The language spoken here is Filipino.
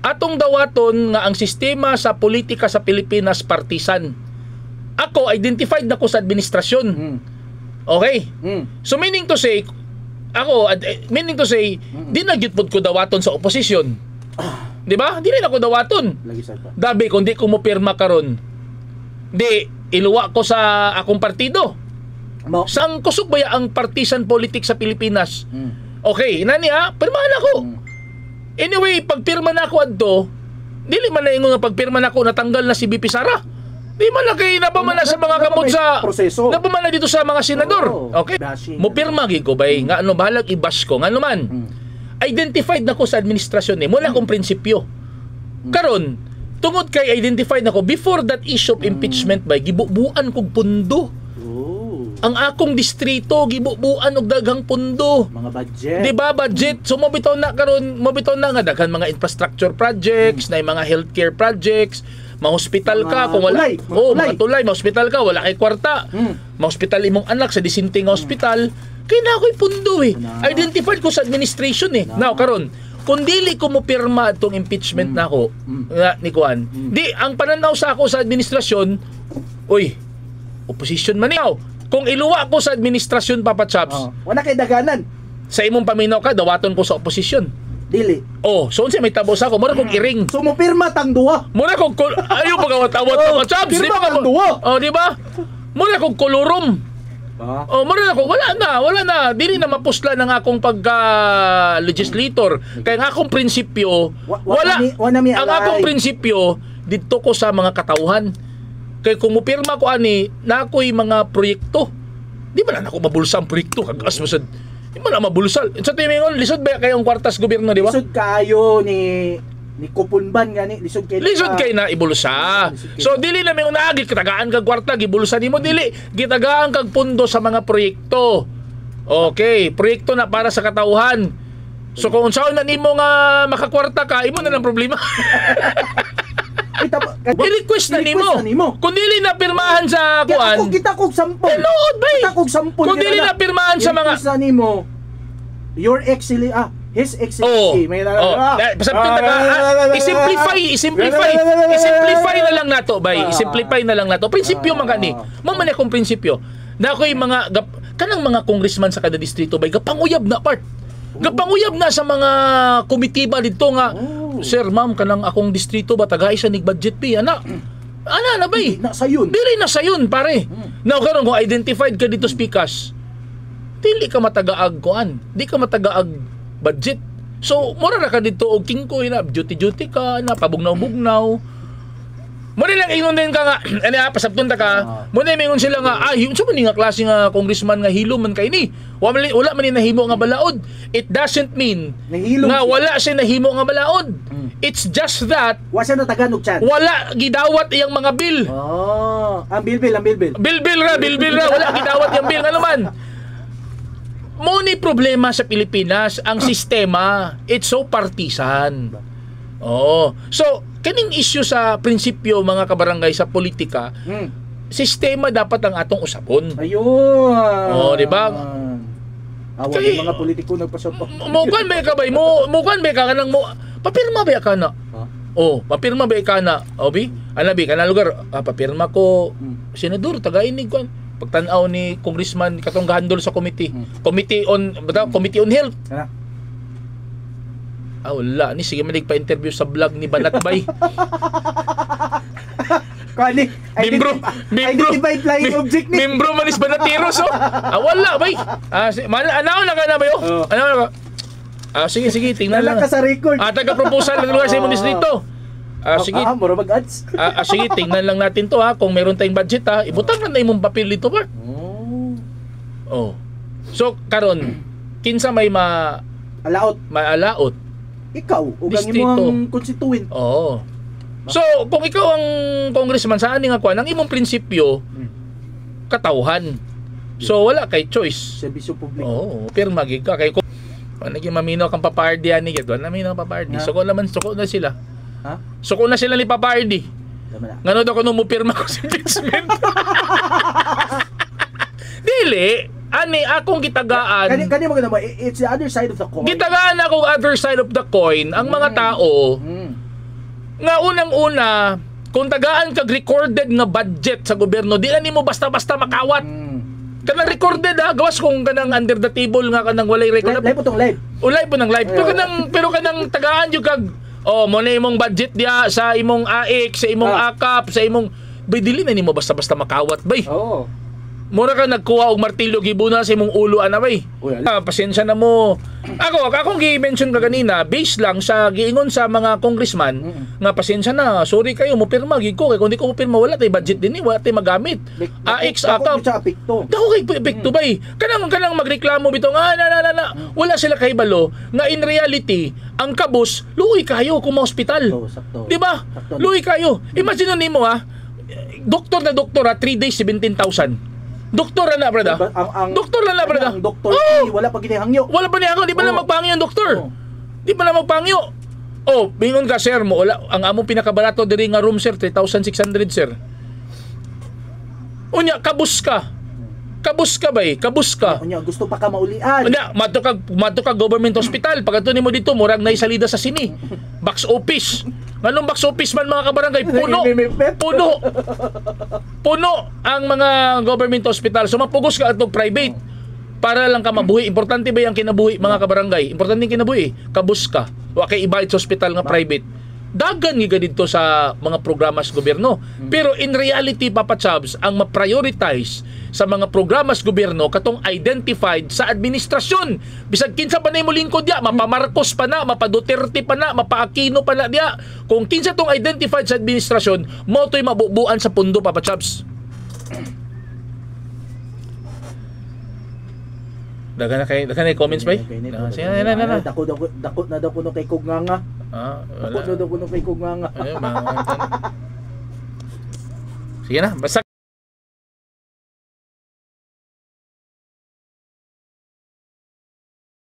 atong dawaton nga ang sistema sa politika sa Pilipinas partisan. Ako identified na ko sa administrasyon. Okay? So meaning to say, di na gyud pod ko dawaton sa oposisyon. Di ba? Di na ako dawaton. Dabi kung di ko mo pirma karon, di iluwa ko sa akong partido. Sang kusog ba ang partisan politics sa Pilipinas? Okay, nani pirmahan ako. Anyway, pagpirma na ako adto, dili man na ingon nga pagpirma na ako natanggal na si BP Sara. Di man na kay napamana sa mga kamot sa napamana dito sa mga senador. Okay? Mo pirma gid ko bay nga ano bahalag i-bash ko nga naman. Identified na ko sa administrasyon mula akong prinsipyo. Karon, tungod kay identified na ko before that issue of impeachment bay gibubuan kog pundo. Ang akong distrito gibubuan og daghang pundo. Mga budget. Di ba budget? So mobitaw na karon, mobitaw na nga daghan mga infrastructure projects, na mga healthcare projects, ma-hospital ka kung wala. Mga tulay, ma-hospital ka wala kay kwarta. Ma-hospital imong anak sa disinting hospital, kay na ako'y pundo Identified ko sa administration Now karon, kung dili ko mo pirma itong impeachment na ako, ni Kuan, di ang pananaw sa ako sa administrasyon, opposition man niyaw. Kung iluwa ko sa administrasyon, Papa Chaps, wala kay daganan. Sa imong paminaw ka, dawaton ko sa oposisyon. Dili. So unsa may tabos ako, mura kong iring. So mo pirma tang duwa. Mura kong ayo pagawat-awat Papa Chaps, di ba? Di ba? Mura kong kolorom. Mura ako, wala na. Dili na mapusla ng akong pagka-legislator. Kaya ang akong prinsipyo, ang akong prinsipyo, dito ko sa mga katauhan. Kaya kung mupirma ko na ako'y mga proyekto, di ba na ako mabulsa ang proyekto? Kagas masad. Di ba na mabulsa? Sa timingon, lisod ba kayo ang kwartas gobyerno, di ba? Lisod kayo ni Kupunban gani, lisod kayo na ibulsa. So dili na may unaagit kitagaan kag kwarta gibulsa nimo, dili gitagaan kag pundo sa mga proyekto. Okay, proyekto na para sa katauhan. So kung unsaon na nimo nga makakwarta ka, imo na lang problema. I-request na nimo. Kung dili na pirmahan sa kuan. Kita kog 10. Tinuod ba? Kita kog 10. Kung dili na pirmahan sa mga sa nimo. Your Excellency, His Excellency. I-simplify na lang nato, bay. I-simplify na lang nato. Prinsipyo man kani. Mo man akong prinsipyo. Na ako'y kanang mga congressman sa kada distrito bay gapanguyab na part. Gapanguyab na sa mga komitiba dito nga, sir, ma'am, kanang akong distrito ba tagay sa nig-budget pi, ana na bay? Dili na sayon, pare. Now, karon kung identified ka dito speakers, dili ka matagaag kuan, di ka matagaag budget. So, mura na ka dito og kingkoy na, duty ka na, pabugnaw-bugnaw. Muna lang ingon din ka nga, pasabton ta ka, muna mingon sila nga, yung sa man nga klase nga congressman nga hilo man kay ni. Wala man ni nahimo nga balaod. It doesn't mean nga wala siya nahimo nga balaod. It's just that wa siya natagan og chan. Wala gidawat iyang mga bill. Ang bilbil. Bilbil ra, wala gidawat yang bill nga naman. Mo ni problema sa Pilipinas, ang sistema, it's so partisan. So kaning issue sa prinsipyo mga kabarangay sa politika, sistema dapat ang atong usapon. Ayun. Di ba? Yung mga politiko nagpasabot. Mukan ba ka bay? Mukan ba ka kanang papirma ba ka na? Papirma ba ka na? Obi? Anabi kana lugar, papirma ko senador taga-inig ko. Pagtan-aw ni congressman katong gahandol sa committee. Committee on health. Wala ni sige manig pa-interview sa vlog ni Banat Bay. Kani identified flying object ni. Membro manis Banatiros wala bay. Anaw na ka na ba yo? Anaw na ka. Sige tingnan lang. Ka sa record. Taga-proposal ng lugar sa imong distrito. Sige. Mura mag-ads. Sige, tingnan lang natin to kung meron tayong budget ibutang na imong papel dito ba? So karon kinsa may maalaot. Ikaw, ug ang imong constituent. So, kung ikaw ang congressman sa ani nga kuan, ang imong prinsipyo katauhan. So, wala kay choice. Serbisyo publiko. Pirma gid ka kay naging mamino kang papardi ani gid, namino ang papardi. Suko na sila. Suko na sila ni papardi. Ngano daw kuno mo pirma ko sa impeachment. Dili. Akong gitagaan. Kani mo ganun ba? It's the other side of the coin. Gitagaan ako other side of the coin. Ang mga tao, Nga unang-una, kung tagaan kag recorded nga budget sa gobyerno, di na nimo basta-basta makawat. Kanang recorded gawas kung kanang under the table nga kanang walay record. Live po tong live. Ulay po ng live. Pero kanang tagaan yung kag mo na imong budget diya sa imong AIC, sa imong AKAP, sa imong bay dili na nimo basta-basta makawat bay. Oo. Mura ka nagkuha og martilyo gibuna sa imong ulo ana bay. Pasensya na mo. Akong gi-mention ka kanina, based lang sa giingon sa mga congressman nga pasensya na, sorry kayo mo pirma gid ko kay kun di ko mo pirma wala tay budget dinhi, wala tay magamit. AX AKAP. Dako kay epekto bay. Kanang magreklamo bitaw nga na. Wala sila kay balo nga in reality ang kabus luoy kayo kung ma-hospital. Di ba? Luoy kayo. Imagine nimo doktor na doktora 3 days 17,000. Doktor na brada. Doktor na brada. Ang doktor wala pa ginihangyo. Wala pa nihangyo, di ba na magpangyo ang doktor? Di ba na magpangyo? Bingon ka sir mo, wala ang among pinakabarato diri nga room sir 3,600 sir. Unya kabus ka. Kabus ka bay, kabus ka. Unya gusto pa ka maulian. Unya madto ka government hospital, pagadto nimo dito murag nay salida sa sini. Box office. Nganong box office man mga kabarangay, puno ang mga government hospital. So mapugos ka atong private para lang ka mabuhi. Importante ba yung kinabuhi mga kabarangay? Importante yung kinabuhi. Kabus ka. Wa kay ibayad sa hospital nga private. Dagan giga dito sa mga programa sa gobyerno. Pero in reality, Papa Chabs, ang ma-prioritize sa mga programa sa gobyerno katong identified sa administrasyon. Bisag kinsa pa na mo lingkod diya, mapa Marcos pa na, mapa Duterte pa na, mapa Aquino pa na diya. Kung kinsa tong identified sa administrasyon, mo to'y mabubuan sa pundo, Papa Chabs. Dagan na comments ba? Dako na daw kuno kay Kugnganga. Wala. Dako na daw kuno kay Kugnganga. Sige na, basta